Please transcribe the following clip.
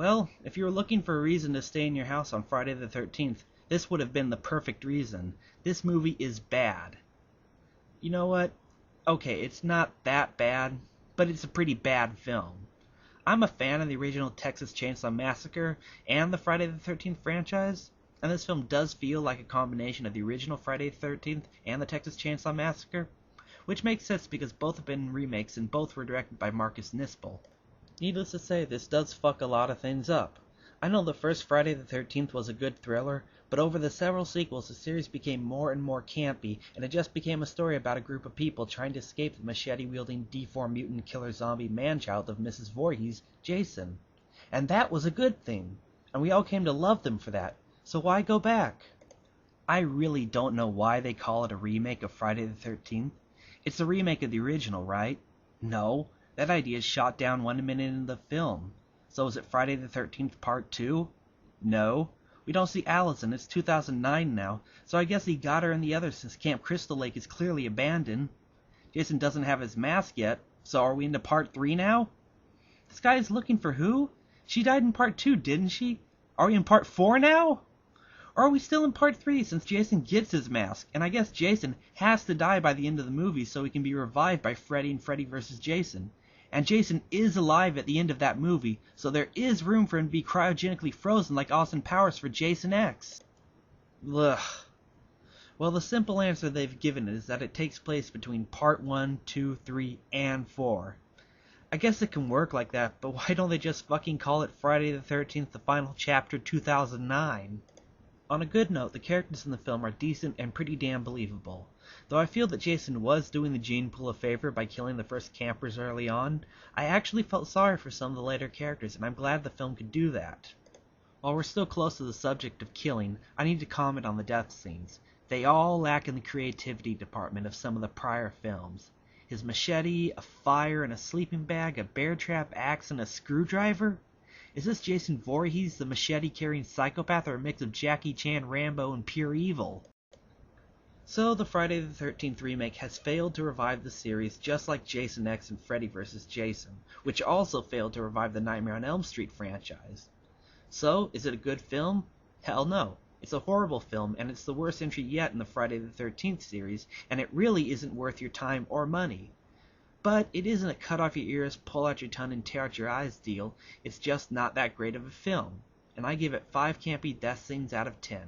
Well, if you were looking for a reason to stay in your house on Friday the 13th, this would have been the perfect reason. This movie is bad. You know what? Okay, it's not that bad, but it's a pretty bad film. I'm a fan of the original Texas Chainsaw Massacre and the Friday the 13th franchise, and this film does feel like a combination of the original Friday the 13th and the Texas Chainsaw Massacre, which makes sense because both have been remakes and both were directed by Marcus Nispel. Needless to say, this does fuck a lot of things up. I know the first Friday the 13th was a good thriller, but over the several sequels the series became more and more campy, and it just became a story about a group of people trying to escape the machete-wielding, deformed mutant killer zombie man-child of Mrs. Voorhees, Jason. And that was a good thing, and we all came to love them for that, so why go back? I really don't know why they call it a remake of Friday the 13th. It's a remake of the original, right? No, that idea is shot down 1 minute into the film. So is it Friday the 13th Part 2? No. We don't see Allison, it's 2009 now, so I guess he got her and the others since Camp Crystal Lake is clearly abandoned. Jason doesn't have his mask yet, so are we into Part 3 now? This guy is looking for who? She died in Part 2, didn't she? Are we in Part 4 now? Or are we still in Part 3 since Jason gets his mask, and I guess Jason has to die by the end of the movie so he can be revived by Freddy and Freddy vs. Jason. And Jason is alive at the end of that movie, so there is room for him to be cryogenically frozen like Austin Powers for Jason X. Ugh. Well, the simple answer they've given is that it takes place between Part 1, 2, 3, and 4. I guess it can work like that, but why don't they just fucking call it Friday the 13th, the final chapter 2009? On a good note, the characters in the film are decent and pretty damn believable. Though I feel that Jason was doing the gene pool a favor by killing the first campers early on, I actually felt sorry for some of the later characters, and I'm glad the film could do that. While we're still close to the subject of killing, I need to comment on the death scenes. They all lack in the creativity department of some of the prior films. His machete, a fire, and a sleeping bag, a bear trap, axe, and a screwdriver? Is this Jason Voorhees, the machete-carrying psychopath, or a mix of Jackie Chan, Rambo, and pure evil? So, the Friday the 13th remake has failed to revive the series just like Jason X and Freddy vs. Jason, which also failed to revive the Nightmare on Elm Street franchise. So, is it a good film? Hell no. It's a horrible film, and it's the worst entry yet in the Friday the 13th series, and it really isn't worth your time or money. But it isn't a cut off your ears, pull out your tongue, and tear out your eyes deal. It's just not that great of a film. And I give it 5 campy death scenes out of 10.